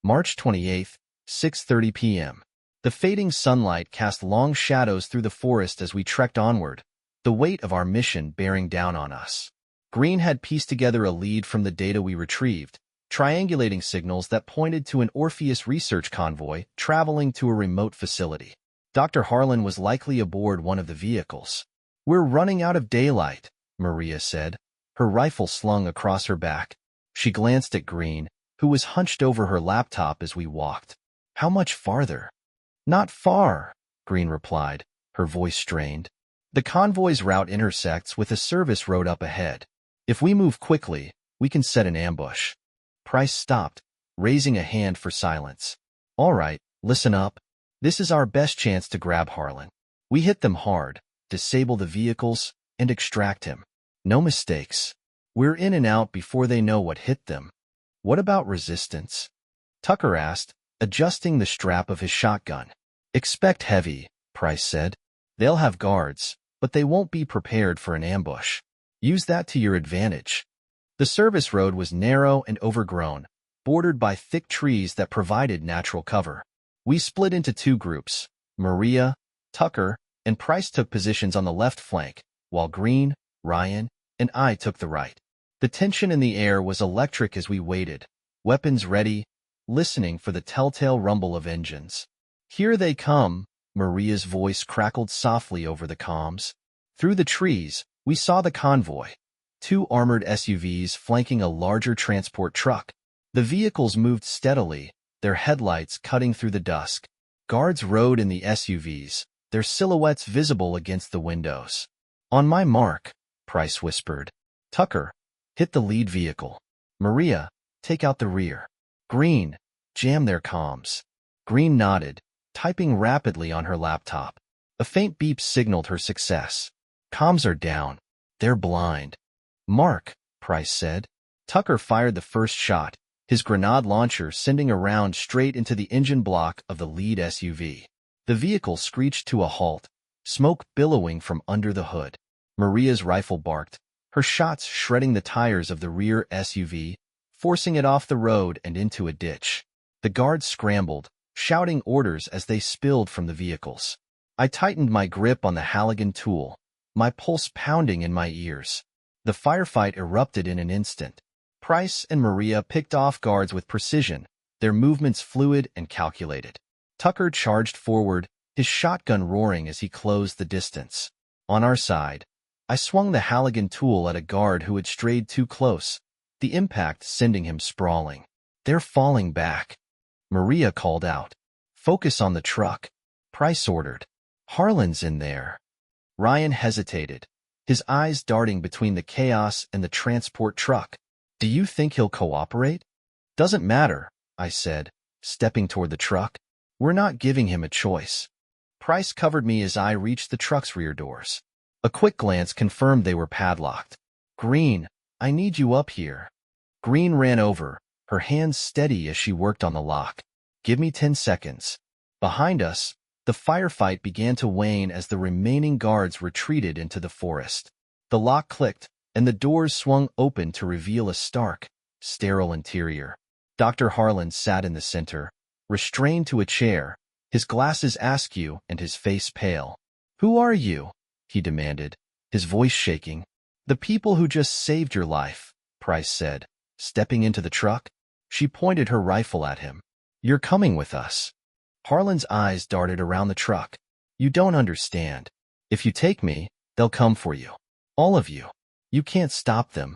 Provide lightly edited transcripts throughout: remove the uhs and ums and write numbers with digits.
March 28th, 6:30 p.m. The fading sunlight cast long shadows through the forest as we trekked onward, the weight of our mission bearing down on us. Green had pieced together a lead from the data we retrieved, triangulating signals that pointed to an Orpheus research convoy traveling to a remote facility. Dr. Harlan was likely aboard one of the vehicles. "We're running out of daylight," Maria said, her rifle slung across her back. She glanced at Green, who was hunched over her laptop as we walked. "How much farther?" "Not far," Green replied, her voice strained. "The convoy's route intersects with a service road up ahead. If we move quickly, we can set an ambush." Price stopped, raising a hand for silence. "All right, listen up. This is our best chance to grab Harlan. We hit them hard, disable the vehicles, and extract him. No mistakes. We're in and out before they know what hit them." "What about resistance?" Tucker asked, adjusting the strap of his shotgun. "Expect heavy," Price said. "They'll have guards, but they won't be prepared for an ambush. Use that to your advantage." The service road was narrow and overgrown, bordered by thick trees that provided natural cover. We split into two groups. Maria, Tucker, and Price took positions on the left flank, while Green, Ryan, and I took the right. The tension in the air was electric as we waited, weapons ready, listening for the telltale rumble of engines. "Here they come," Maria's voice crackled softly over the comms. Through the trees, we saw the convoy, two armored SUVs flanking a larger transport truck. The vehicles moved steadily, their headlights cutting through the dusk. Guards rode in the SUVs, their silhouettes visible against the windows. "On my mark," Price whispered. "Tucker, hit the lead vehicle. Maria, take out the rear. Green, jam their comms." Green nodded, typing rapidly on her laptop. A faint beep signaled her success. "Comms are down. They're blind." "Mark," Price said. Tucker fired the first shot, his grenade launcher sending a round straight into the engine block of the lead SUV. The vehicle screeched to a halt, smoke billowing from under the hood. Maria's rifle barked, her shots shredding the tires of the rear SUV, forcing it off the road and into a ditch. The guards scrambled, shouting orders as they spilled from the vehicles. I tightened my grip on the Halligan tool, my pulse pounding in my ears. The firefight erupted in an instant. Price and Maria picked off guards with precision, their movements fluid and calculated. Tucker charged forward, his shotgun roaring as he closed the distance. On our side, I swung the Halligan tool at a guard who had strayed too close, the impact sending him sprawling. "They're falling back," Maria called out. "Focus on the truck," Price ordered. "Harlan's in there." Ryan hesitated, his eyes darting between the chaos and the transport truck. "Do you think he'll cooperate?" "Doesn't matter," I said, stepping toward the truck. "We're not giving him a choice." Price covered me as I reached the truck's rear doors. A quick glance confirmed they were padlocked. "Green, I need you up here." Green ran over, her hands steady as she worked on the lock. "Give me 10 seconds. Behind us, the firefight began to wane as the remaining guards retreated into the forest. The lock clicked, and the doors swung open to reveal a stark, sterile interior. Dr. Harlan sat in the center, restrained to a chair, his glasses askew and his face pale. "Who are you?" he demanded, his voice shaking. "The people who just saved your life," Price said, stepping into the truck. She pointed her rifle at him. "You're coming with us." Harlan's eyes darted around the truck. "You don't understand. If you take me, they'll come for you. All of you. You can't stop them."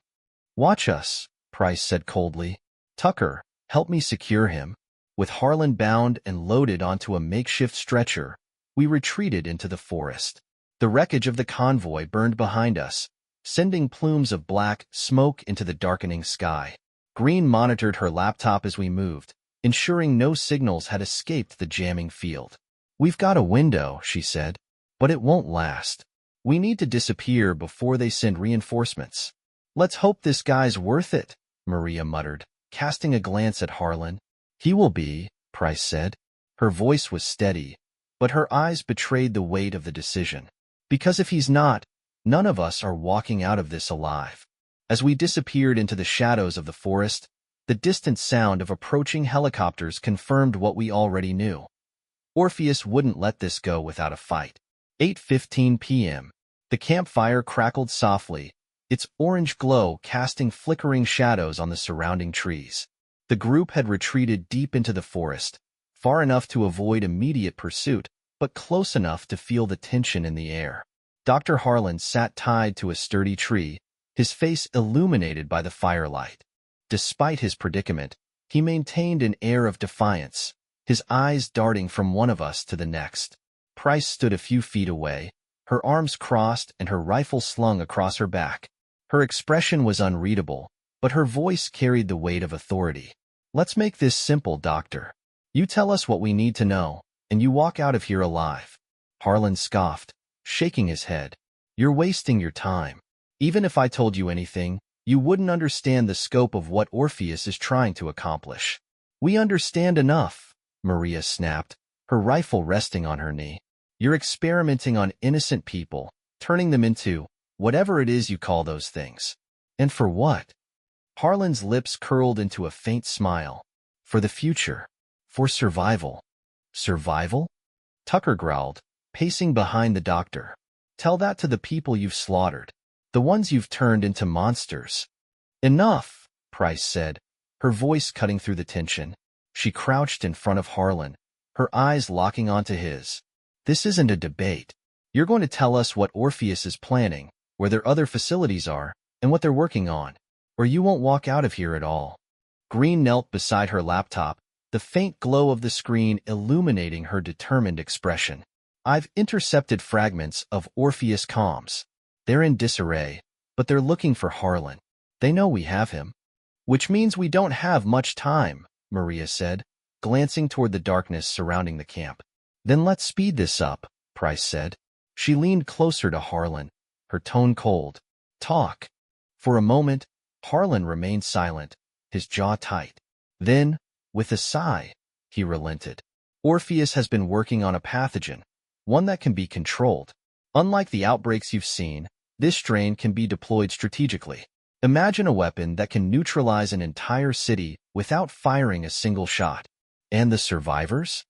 "Watch us," Price said coldly. "Tucker, help me secure him." With Harlan bound and loaded onto a makeshift stretcher, we retreated into the forest. The wreckage of the convoy burned behind us, sending plumes of black smoke into the darkening sky. Green monitored her laptop as we moved, ensuring no signals had escaped the jamming field. "We've got a window," she said, "but it won't last. We need to disappear before they send reinforcements." "Let's hope this guy's worth it," Maria muttered, casting a glance at Harlan. "He will be," Price said. Her voice was steady, but her eyes betrayed the weight of the decision. "Because if he's not, none of us are walking out of this alive." As we disappeared into the shadows of the forest, The distant sound of approaching helicopters confirmed what we already knew. Orpheus wouldn't let this go without a fight. 8:15 p.m. The campfire crackled softly, its orange glow casting flickering shadows on the surrounding trees. The group had retreated deep into the forest, far enough to avoid immediate pursuit, but close enough to feel the tension in the air. Dr. Harlan sat tied to a sturdy tree, his face illuminated by the firelight. Despite his predicament, he maintained an air of defiance, his eyes darting from one of us to the next. Price stood a few feet away, her arms crossed and her rifle slung across her back. Her expression was unreadable, but her voice carried the weight of authority. "Let's make this simple, Doctor. You tell us what we need to know, and you walk out of here alive." Harlan scoffed, shaking his head. "You're wasting your time. Even if I told you anything, you wouldn't understand the scope of what Orpheus is trying to accomplish." "We understand enough," Maria snapped, her rifle resting on her knee. "You're experimenting on innocent people, turning them into whatever it is you call those things. And for what?" Harlan's lips curled into a faint smile. "For the future. For survival." "Survival?" Tucker growled, pacing behind the doctor. "Tell that to the people you've slaughtered, the ones you've turned into monsters." "Enough," Price said, her voice cutting through the tension. She crouched in front of Harlan, her eyes locking onto his. "This isn't a debate. You're going to tell us what Orpheus is planning, where their other facilities are, and what they're working on, or you won't walk out of here at all." Green knelt beside her laptop, the faint glow of the screen illuminating her determined expression. "I've intercepted fragments of Orpheus comms. They're in disarray, but they're looking for Harlan. They know we have him." "Which means we don't have much time," Maria said, glancing toward the darkness surrounding the camp. "Then let's speed this up," Price said. She leaned closer to Harlan, her tone cold. "Talk." For a moment, Harlan remained silent, his jaw tight. Then, with a sigh, he relented. "Orpheus has been working on a pathogen, one that can be controlled. Unlike the outbreaks you've seen, this strain can be deployed strategically. Imagine a weapon that can neutralize an entire city without firing a single shot." "And the survivors?"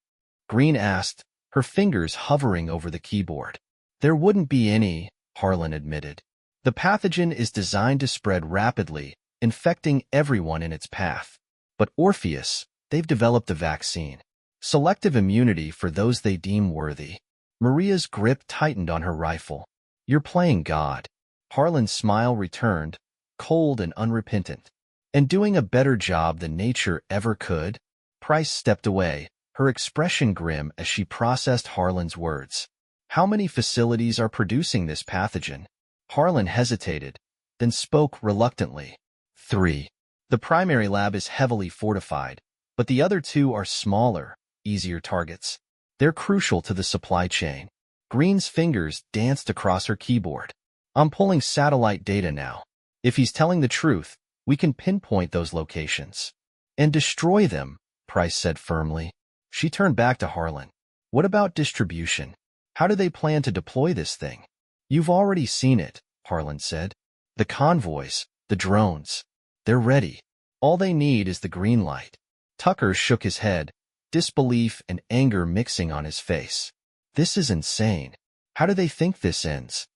Green asked, her fingers hovering over the keyboard. "There wouldn't be any," Harlan admitted. "The pathogen is designed to spread rapidly, infecting everyone in its path. But Orpheus, they've developed a vaccine. Selective immunity for those they deem worthy." Maria's grip tightened on her rifle. "You're playing God." Harlan's smile returned, cold and unrepentant. "And doing a better job than nature ever could?" Price stepped away, her expression grim as she processed Harlan's words. "How many facilities are producing this pathogen?" Harlan hesitated, then spoke reluctantly. 3. The primary lab is heavily fortified, but the other two are smaller, easier targets. They're crucial to the supply chain. Green's fingers danced across her keyboard. "I'm pulling satellite data now. If he's telling the truth, we can pinpoint those locations." "And destroy them," Price said firmly. She turned back to Harlan. "What about distribution? How do they plan to deploy this thing?" "You've already seen it," Harlan said. "The convoys, the drones. They're ready. All they need is the green light." Tucker shook his head, disbelief and anger mixing on his face. "This is insane. How do they think this ends?"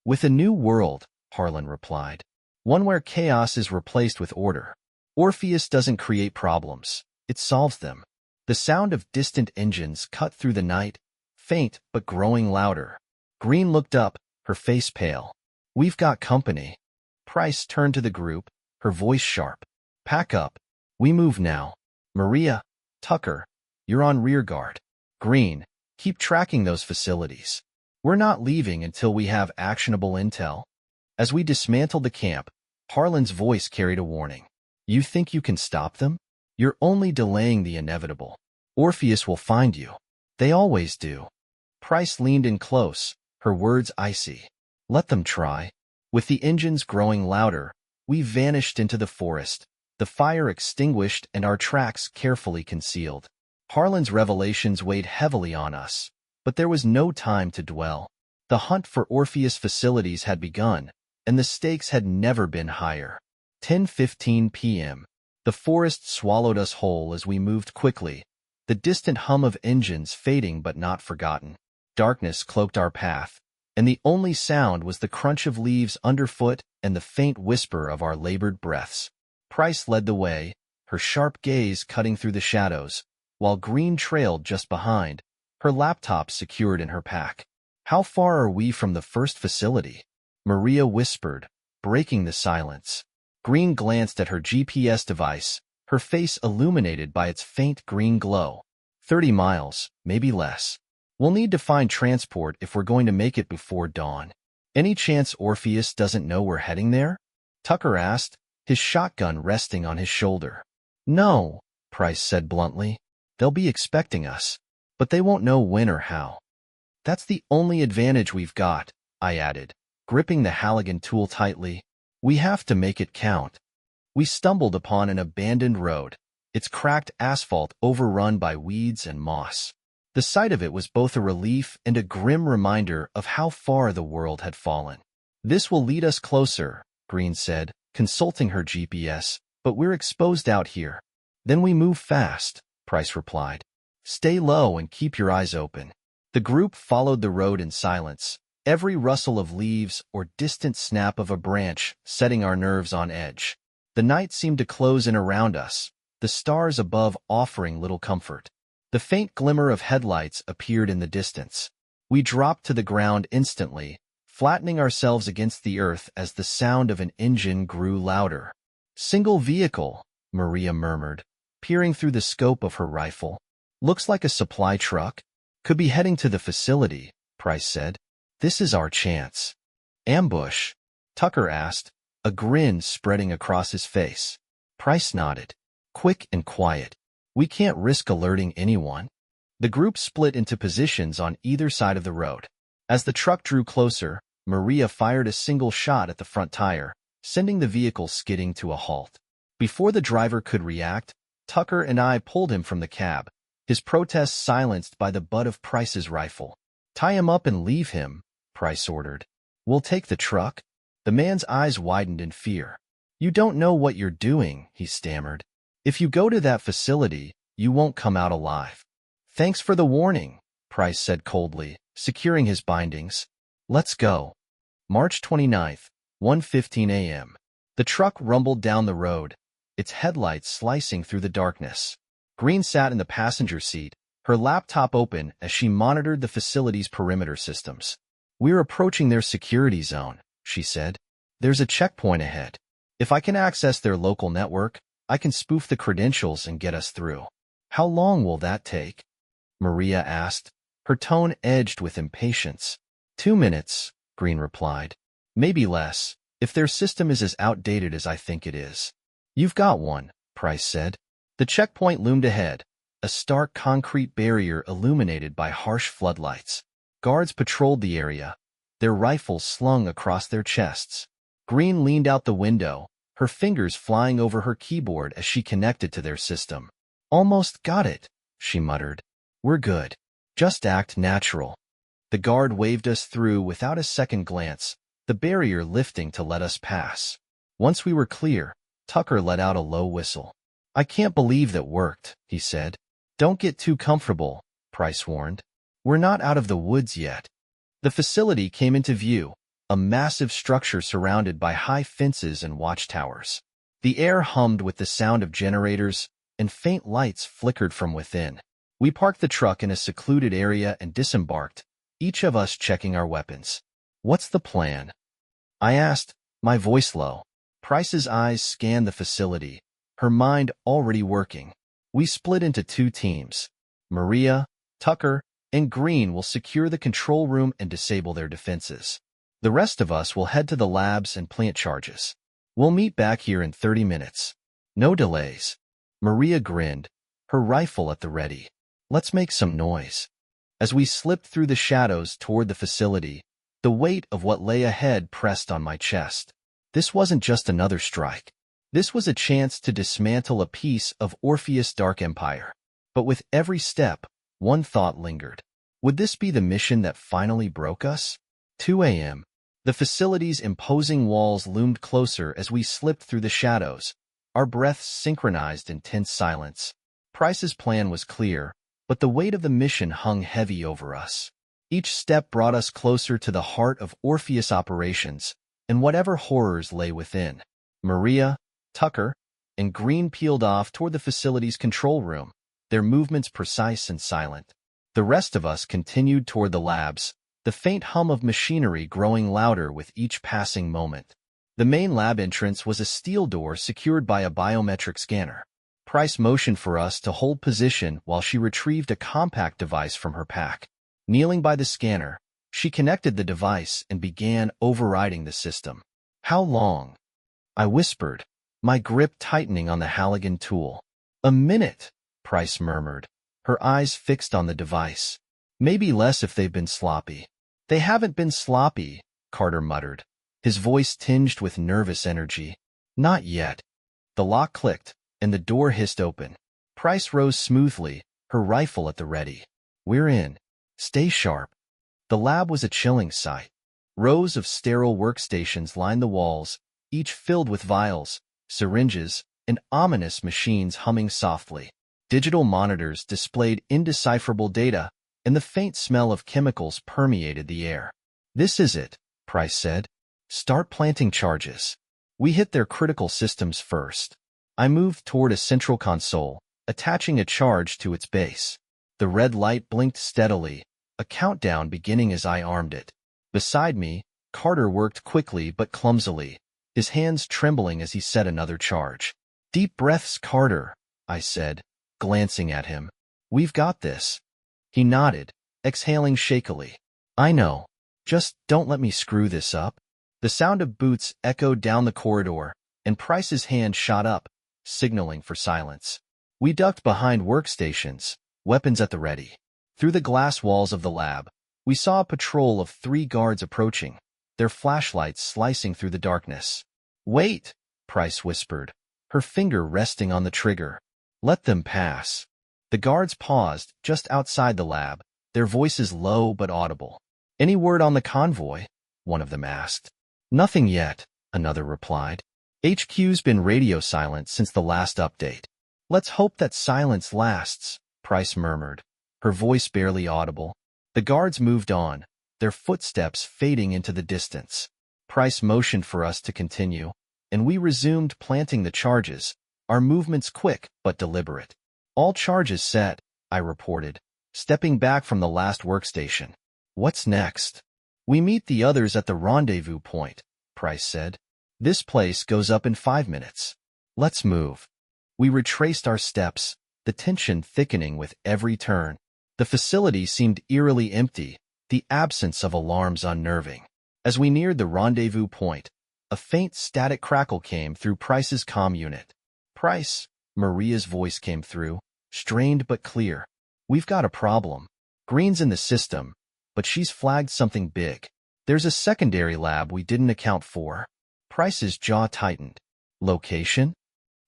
"With a new world," Harlan replied. "One where chaos is replaced with order. Orpheus doesn't create problems. It solves them." The sound of distant engines cut through the night, faint but growing louder. Green looked up, her face pale. "We've got company." Price turned to the group, her voice sharp. "Pack up. We move now. Maria, Tucker, you're on rear guard. Green, keep tracking those facilities. We're not leaving until we have actionable intel." As we dismantled the camp, Harlan's voice carried a warning. "You think you can stop them? You're only delaying the inevitable. Orpheus will find you. They always do." Price leaned in close, her words icy. "Let them try." With the engines growing louder, we vanished into the forest, the fire extinguished and our tracks carefully concealed. Harlan's revelations weighed heavily on us, but there was no time to dwell. The hunt for Orpheus facilities had begun, and the stakes had never been higher. 10:15 p.m. The forest swallowed us whole as we moved quickly, the distant hum of engines fading but not forgotten. Darkness cloaked our path, and the only sound was the crunch of leaves underfoot and the faint whisper of our labored breaths. Price led the way, her sharp gaze cutting through the shadows, while Green trailed just behind, her laptop secured in her pack. "How far are we from the first facility?" Maria whispered, breaking the silence. Green glanced at her GPS device, her face illuminated by its faint green glow. 30 miles, maybe less. We'll need to find transport if we're going to make it before dawn. Any chance Orpheus doesn't know we're heading there? Tucker asked, his shotgun resting on his shoulder. No, Price said bluntly. They'll be expecting us, but they won't know when or how. That's the only advantage we've got, I added, gripping the Halligan tool tightly. We have to make it count. We stumbled upon an abandoned road, its cracked asphalt overrun by weeds and moss. The sight of it was both a relief and a grim reminder of how far the world had fallen. "This will lead us closer," Green said, consulting her GPS, "but we're exposed out here." "Then we move fast," Price replied. "Stay low and keep your eyes open." The group followed the road in silence, every rustle of leaves or distant snap of a branch setting our nerves on edge. The night seemed to close in around us, the stars above offering little comfort. The faint glimmer of headlights appeared in the distance. We dropped to the ground instantly, flattening ourselves against the earth as the sound of an engine grew louder. "Single vehicle," Maria murmured, peering through the scope of her rifle. "Looks like a supply truck. Could be heading to the facility," Price said. "This is our chance." "Ambush?" Tucker asked, a grin spreading across his face. Price nodded. "Quick and quiet. We can't risk alerting anyone." The group split into positions on either side of the road. As the truck drew closer, Maria fired a single shot at the front tire, sending the vehicle skidding to a halt. Before the driver could react, Tucker and I pulled him from the cab, his protest silenced by the butt of Price's rifle. "Tie him up and leave him," Price ordered. "We'll take the truck." The man's eyes widened in fear. "You don't know what you're doing," he stammered. "If you go to that facility, you won't come out alive." "Thanks for the warning," Price said coldly, securing his bindings. "Let's go." March 29th, 1:15 a.m. The truck rumbled down the road, its headlights slicing through the darkness. Green sat in the passenger seat, her laptop open as she monitored the facility's perimeter systems. "We're approaching their security zone," she said. "There's a checkpoint ahead. If I can access their local network, I can spoof the credentials and get us through." "How long will that take?" Maria asked, her tone edged with impatience. 2 minutes, Green replied. "Maybe less, if their system is as outdated as I think it is." "You've got one," Price said. The checkpoint loomed ahead, a stark concrete barrier illuminated by harsh floodlights. Guards patrolled the area, their rifles slung across their chests. Green leaned out the window, her fingers flying over her keyboard as she connected to their system. "Almost got it," she muttered. "We're good. Just act natural." The guard waved us through without a second glance, the barrier lifting to let us pass. Once we were clear, Tucker let out a low whistle. "I can't believe that worked," he said. "Don't get too comfortable," Price warned. "We're not out of the woods yet." The facility came into view, a massive structure surrounded by high fences and watchtowers. The air hummed with the sound of generators, and faint lights flickered from within. We parked the truck in a secluded area and disembarked, each of us checking our weapons. "What's the plan?" I asked, my voice low. Price's eyes scanned the facility, her mind already working. "We split into 2 teams. Maria, Tucker, and Green will secure the control room and disable their defenses. The rest of us will head to the labs and plant charges. We'll meet back here in 30 minutes. No delays." Maria grinned, her rifle at the ready. "Let's make some noise." As we slipped through the shadows toward the facility, the weight of what lay ahead pressed on my chest. This wasn't just another strike. This was a chance to dismantle a piece of Orpheus' dark empire. But with every step, one thought lingered. Would this be the mission that finally broke us? 2 a.m. The facility's imposing walls loomed closer as we slipped through the shadows, our breaths synchronized in tense silence. Price's plan was clear, but the weight of the mission hung heavy over us. Each step brought us closer to the heart of Orpheus operations, and whatever horrors lay within. Maria, Tucker, and Green peeled off toward the facility's control room, their movements precise and silent. The rest of us continued toward the labs, the faint hum of machinery growing louder with each passing moment. The main lab entrance was a steel door secured by a biometric scanner. Price motioned for us to hold position while she retrieved a compact device from her pack. Kneeling by the scanner, she connected the device and began overriding the system. "How long?" I whispered, my grip tightening on the Halligan tool. "A minute," Price murmured, her eyes fixed on the device. "Maybe less if they've been sloppy." "They haven't been sloppy," Carter muttered, his voice tinged with nervous energy. "Not yet." The lock clicked, and the door hissed open. Price rose smoothly, her rifle at the ready. "We're in. Stay sharp." The lab was a chilling sight. Rows of sterile workstations lined the walls, each filled with vials, syringes, and ominous machines humming softly. Digital monitors displayed indecipherable data, and the faint smell of chemicals permeated the air. "This is it," Price said. "Start planting charges." We hit their critical systems first. I moved toward a central console, attaching a charge to its base. The red light blinked steadily, a countdown beginning as I armed it. Beside me, Carter worked quickly but clumsily, his hands trembling as he set another charge. "Deep breaths, Carter," I said, glancing at him. "We've got this." He nodded, exhaling shakily. "I know. Just don't let me screw this up." The sound of boots echoed down the corridor, and Price's hand shot up, signaling for silence. We ducked behind workstations, weapons at the ready. Through the glass walls of the lab, we saw a patrol of 3 guards approaching, their flashlights slicing through the darkness. "Wait," Price whispered, her finger resting on the trigger. "Let them pass." The guards paused just outside the lab, their voices low but audible. "Any word on the convoy?" one of them asked. "Nothing yet," another replied. "HQ's been radio silent since the last update." "Let's hope that silence lasts," Price murmured, her voice barely audible. The guards moved on, their footsteps fading into the distance. Price motioned for us to continue, and we resumed planting the charges, our movements quick but deliberate. "All charges set," I reported, stepping back from the last workstation. "What's next?" "We meet the others at the rendezvous point," Price said. "This place goes up in 5 minutes. Let's move." We retraced our steps, the tension thickening with every turn. The facility seemed eerily empty, the absence of alarms unnerving. As we neared the rendezvous point, a faint static crackle came through Price's comm unit. "Price," Maria's voice came through, strained but clear. "We've got a problem. Green's in the system, but she's flagged something big. There's a secondary lab we didn't account for." Price's jaw tightened. "Location?"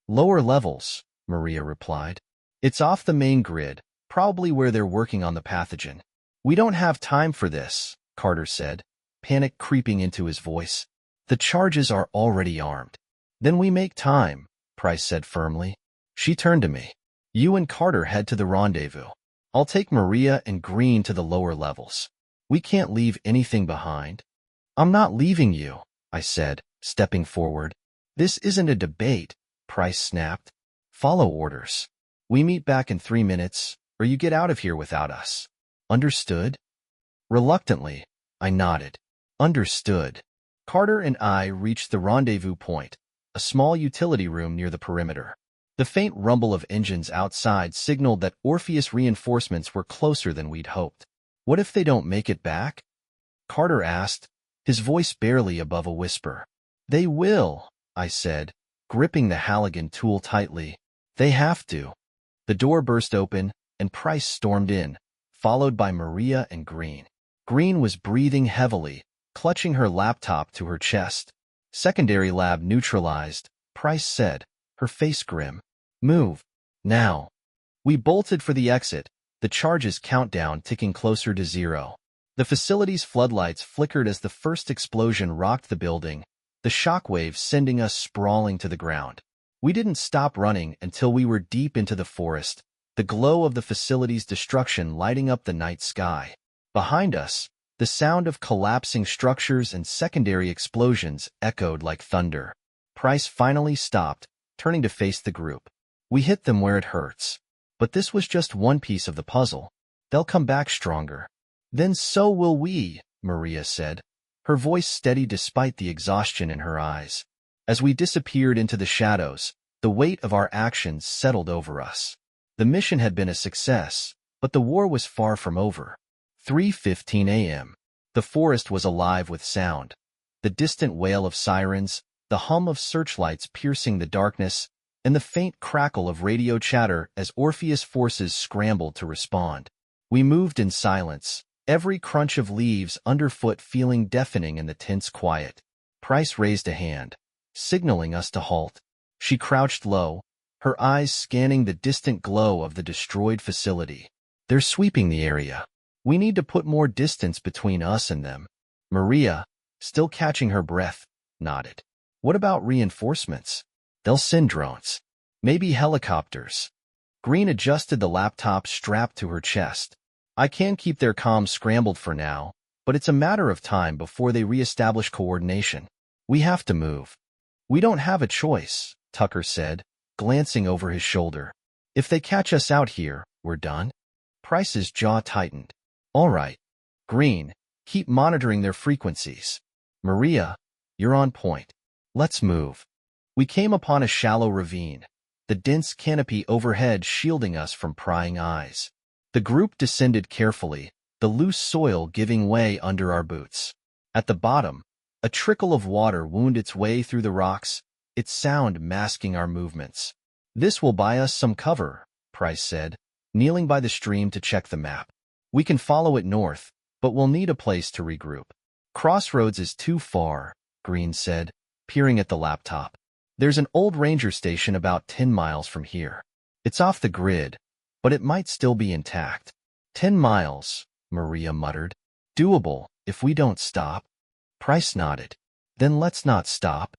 "Lower levels," Maria replied. "It's off the main grid, probably where they're working on the pathogen." "We don't have time for this," Carter said, panic creeping into his voice. "The charges are already armed." "Then we make time," Price said firmly. She turned to me. "You and Carter head to the rendezvous. I'll take Maria and Green to the lower levels. We can't leave anything behind." "I'm not leaving you," I said, stepping forward. "This isn't a debate," Price snapped. "Follow orders. We meet back in 3 minutes, or you get out of here without us. Understood?" Reluctantly, I nodded. Understood. Carter and I reached the rendezvous point, a small utility room near the perimeter. The faint rumble of engines outside signaled that Orpheus reinforcements were closer than we'd hoped. "What if they don't make it back?" Carter asked, his voice barely above a whisper. "They will," I said, gripping the Halligan tool tightly. "They have to." The door burst open, and Price stormed in, followed by Maria and Green. Green was breathing heavily, clutching her laptop to her chest. "Secondary lab neutralized," Price said, her face grim. "Move. Now." We bolted for the exit, the charges countdown ticking closer to 0. The facility's floodlights flickered as the first explosion rocked the building, the shockwave sending us sprawling to the ground. We didn't stop running until we were deep into the forest, the glow of the facility's destruction lighting up the night sky. Behind us, the sound of collapsing structures and secondary explosions echoed like thunder. Price finally stopped, turning to face the group. We hit them where it hurts. But this was just one piece of the puzzle. They'll come back stronger. Then so will we, Maria said, her voice steady despite the exhaustion in her eyes. As we disappeared into the shadows, the weight of our actions settled over us. The mission had been a success, but the war was far from over. 3:15 a.m. The forest was alive with sound. The distant wail of sirens, the hum of searchlights piercing the darkness, and the faint crackle of radio chatter as Orpheus forces scrambled to respond. We moved in silence, every crunch of leaves underfoot feeling deafening in the tense quiet. Price raised a hand, signaling us to halt. She crouched low, her eyes scanning the distant glow of the destroyed facility. They're sweeping the area. We need to put more distance between us and them. Maria, still catching her breath, nodded. What about reinforcements? They'll send drones. Maybe helicopters. Green adjusted the laptop strapped to her chest. I can keep their comms scrambled for now, but it's a matter of time before they reestablish coordination. We have to move. We don't have a choice, Tucker said, glancing over his shoulder. If they catch us out here, we're done. Price's jaw tightened. All right. Green, keep monitoring their frequencies. Maria, you're on point. Let's move. We came upon a shallow ravine, the dense canopy overhead shielding us from prying eyes. The group descended carefully, the loose soil giving way under our boots. At the bottom, a trickle of water wound its way through the rocks, its sound masking our movements. This will buy us some cover, Price said, kneeling by the stream to check the map. We can follow it north, but we'll need a place to regroup. Crossroads is too far, Green said, peering at the laptop. There's an old ranger station about 10 miles from here. It's off the grid, but it might still be intact. 10 miles, Maria muttered. Doable, if we don't stop. Price nodded. Then let's not stop.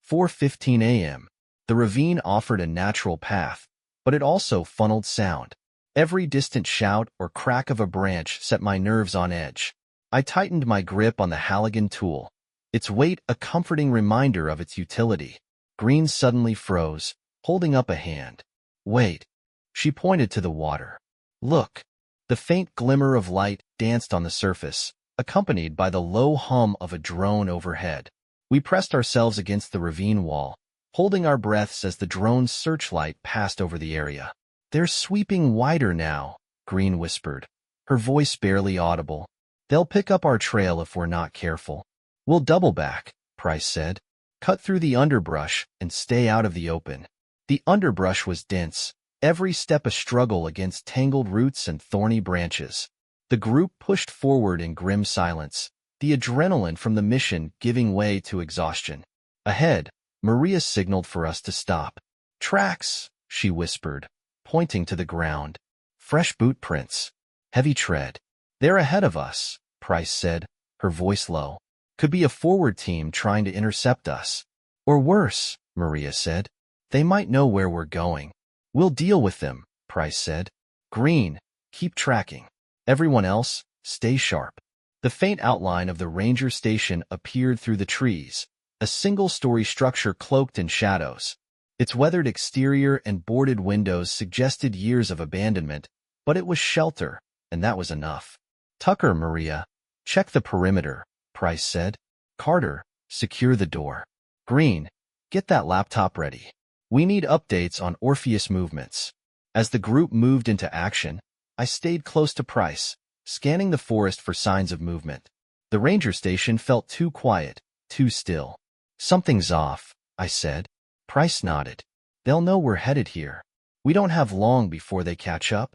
4:15 a.m. The ravine offered a natural path, but it also funneled sound. Every distant shout or crack of a branch set my nerves on edge. I tightened my grip on the Halligan tool, its weight a comforting reminder of its utility. Green suddenly froze, holding up a hand. Wait. She pointed to the water. Look. The faint glimmer of light danced on the surface, accompanied by the low hum of a drone overhead. We pressed ourselves against the ravine wall, holding our breaths as the drone's searchlight passed over the area. They're sweeping wider now, Green whispered, her voice barely audible. They'll pick up our trail if we're not careful. We'll double back, Price said. Cut through the underbrush and stay out of the open. The underbrush was dense, every step a struggle against tangled roots and thorny branches. The group pushed forward in grim silence, the adrenaline from the mission giving way to exhaustion. Ahead, Maria signaled for us to stop. Tracks, she whispered, pointing to the ground. Fresh boot prints. Heavy tread. They're ahead of us, Price said, her voice low. Could be a forward team trying to intercept us. Or worse, Maria said. They might know where we're going. We'll deal with them, Price said. Green, keep tracking. Everyone else, stay sharp. The faint outline of the ranger station appeared through the trees, a single-story structure cloaked in shadows. Its weathered exterior and boarded windows suggested years of abandonment, but it was shelter, and that was enough. Tucker, Maria, check the perimeter, Price said. Carter, secure the door. Green, get that laptop ready. We need updates on Orpheus movements. As the group moved into action, I stayed close to Price, scanning the forest for signs of movement. The ranger station felt too quiet, too still. Something's off, I said. Price nodded. They'll know we're headed here. We don't have long before they catch up.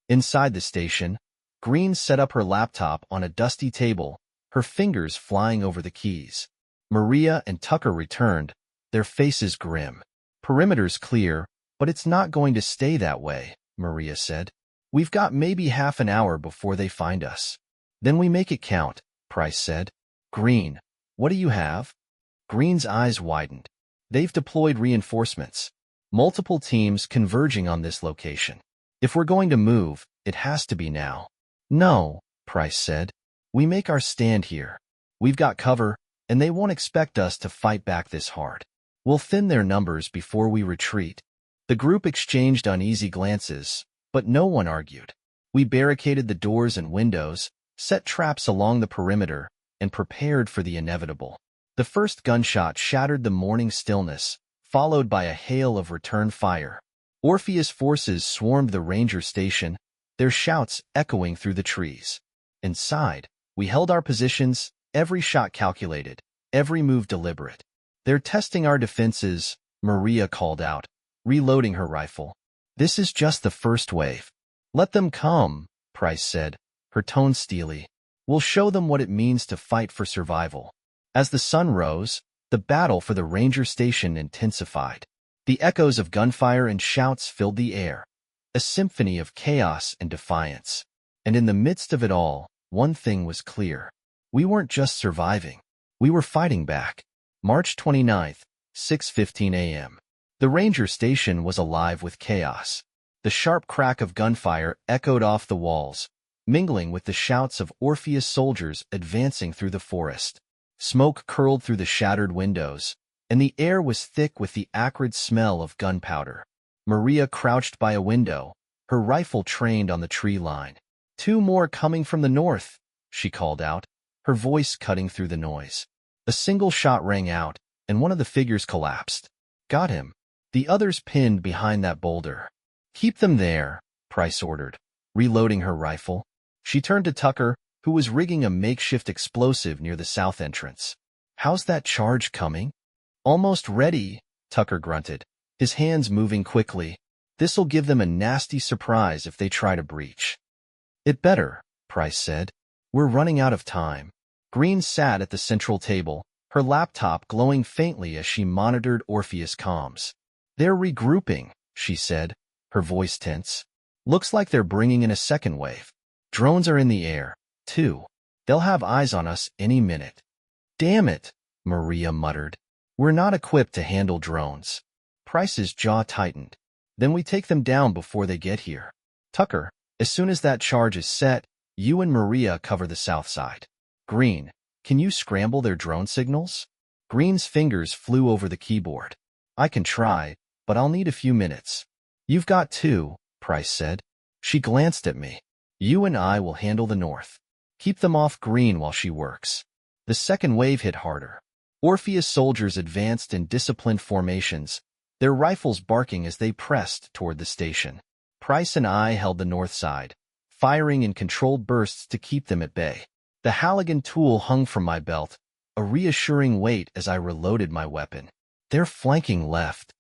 Inside the station, Green set up her laptop on a dusty table, her fingers flying over the keys. Maria and Tucker returned, their faces grim. Perimeter's clear, but it's not going to stay that way, Maria said. We've got maybe half an hour before they find us. Then we make it count, Price said. Green, what do you have? Green's eyes widened. They've deployed reinforcements. multiple teams converging on this location. If we're going to move, it has to be now. No, Price said. We make our stand here. We've got cover, and they won't expect us to fight back this hard. We'll thin their numbers before we retreat. The group exchanged uneasy glances, but no one argued. We barricaded the doors and windows, set traps along the perimeter, and prepared for the inevitable. The first gunshot shattered the morning stillness, followed by a hail of return fire. Orpheus forces swarmed the ranger station, their shouts echoing through the trees. Inside, we held our positions, every shot calculated, every move deliberate. They're testing our defenses, Maria called out, reloading her rifle. This is just the first wave. Let them come, Price said, her tone steely. We'll show them what it means to fight for survival. As the sun rose, the battle for the ranger station intensified. The echoes of gunfire and shouts filled the air, a symphony of chaos and defiance. And in the midst of it all, one thing was clear. We weren't just surviving. We were fighting back. March 29th, 6:15 a.m. The ranger station was alive with chaos. The sharp crack of gunfire echoed off the walls, mingling with the shouts of Orpheus soldiers advancing through the forest. Smoke curled through the shattered windows, and the air was thick with the acrid smell of gunpowder. Maria crouched by a window, her rifle trained on the tree line. "Two more coming from the north," she called out, her voice cutting through the noise. A single shot rang out, and one of the figures collapsed. "Got him." The others pinned behind that boulder. "Keep them there," Price ordered, reloading her rifle. She turned to Tucker, who was rigging a makeshift explosive near the south entrance. "How's that charge coming?" "Almost ready," Tucker grunted, his hands moving quickly. "This'll give them a nasty surprise if they try to breach." "It better," Price said. "We're running out of time." Green sat at the central table, her laptop glowing faintly as she monitored Orpheus comms. "They're regrouping," she said, her voice tense. "Looks like they're bringing in a second wave. Drones are in the air, too. They'll have eyes on us any minute." "Damn it," Maria muttered. "We're not equipped to handle drones." Price's jaw tightened. "Then we take them down before they get here. Tucker, as soon as that charge is set, you and Maria cover the south side. Green, can you scramble their drone signals?" Green's fingers flew over the keyboard. "I can try, but I'll need a few minutes." "You've got two," Price said. She glanced at me. "You and I will handle the north. Keep them off Green while she works." The second wave hit harder. Orpheus soldiers advanced in disciplined formations, their rifles barking as they pressed toward the station. Price and I held the north side, firing in controlled bursts to keep them at bay. The Halligan tool hung from my belt, a reassuring weight as I reloaded my weapon. "They're flanking left,"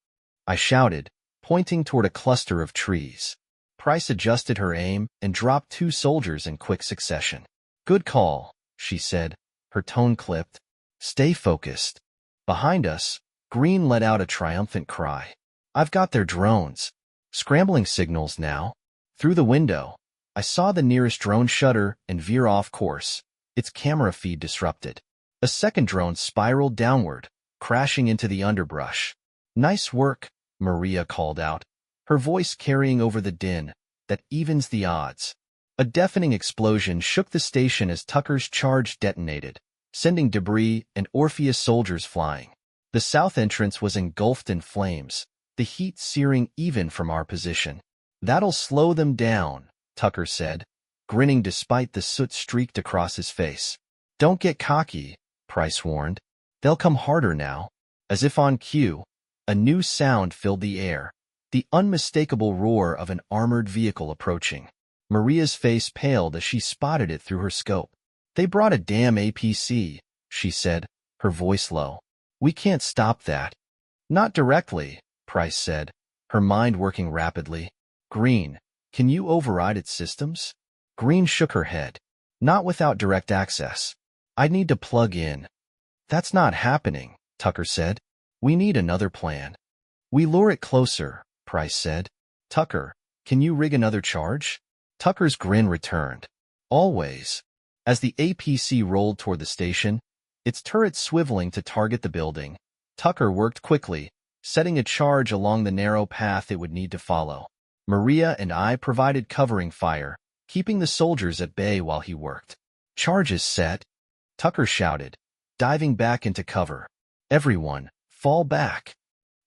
I shouted, pointing toward a cluster of trees. Price adjusted her aim and dropped two soldiers in quick succession. "Good call," she said, her tone clipped. "Stay focused." Behind us, Green let out a triumphant cry. "I've got their drones." Scrambling signals now. Through the window, I saw the nearest drone shudder and veer off course, its camera feed disrupted. A second drone spiraled downward, crashing into the underbrush. "Nice work," Maria called out, her voice carrying over the din that evens the odds. A deafening explosion shook the station as Tucker's charge detonated, sending debris and Orpheus soldiers flying. The south entrance was engulfed in flames, the heat searing even from our position. "That'll slow them down," Tucker said, grinning despite the soot streaked across his face. "Don't get cocky," Price warned. "They'll come harder now." As if on cue, a new sound filled the air, the unmistakable roar of an armored vehicle approaching. Maria's face paled as she spotted it through her scope. "They brought a damn APC," she said, her voice low. "We can't stop that." "Not directly," Price said, her mind working rapidly. "Green, can you override its systems?" Green shook her head. "Not without direct access. I'd need to plug in." "That's not happening," Tucker said. "We need another plan." "We lure it closer," Price said. "Tucker, can you rig another charge?" Tucker's grin returned. "Always." As the APC rolled toward the station, its turret swiveling to target the building, Tucker worked quickly, setting a charge along the narrow path it would need to follow. Maria and I provided covering fire, keeping the soldiers at bay while he worked. "Charges set," Tucker shouted, diving back into cover. "Everyone, fall back,"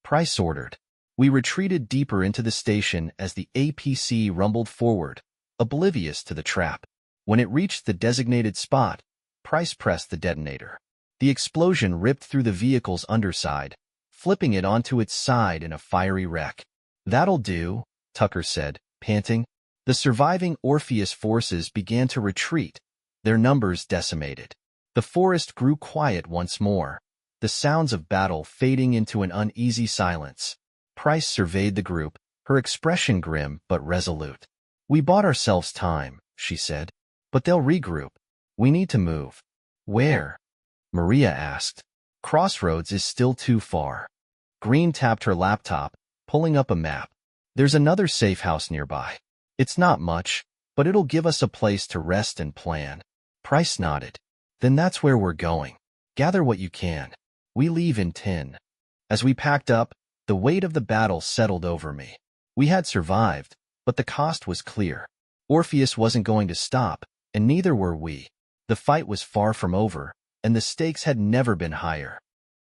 Price ordered. We retreated deeper into the station as the APC rumbled forward, oblivious to the trap. When it reached the designated spot, Price pressed the detonator. The explosion ripped through the vehicle's underside, flipping it onto its side in a fiery wreck. "That'll do," Tucker said, panting. The surviving Orpheus forces began to retreat, their numbers decimated. The forest grew quiet once more, the sounds of battle fading into an uneasy silence. Price surveyed the group, her expression grim but resolute. "We bought ourselves time," she said. "But they'll regroup. We need to move." "Where?" Maria asked. "Crossroads is still too far." Green tapped her laptop, pulling up a map. "There's another safe house nearby. It's not much, but it'll give us a place to rest and plan." Price nodded. "Then that's where we're going. Gather what you can. We leave in 10. As we packed up, the weight of the battle settled over me. We had survived, but the cost was clear. Orpheus wasn't going to stop, and neither were we. The fight was far from over, and the stakes had never been higher.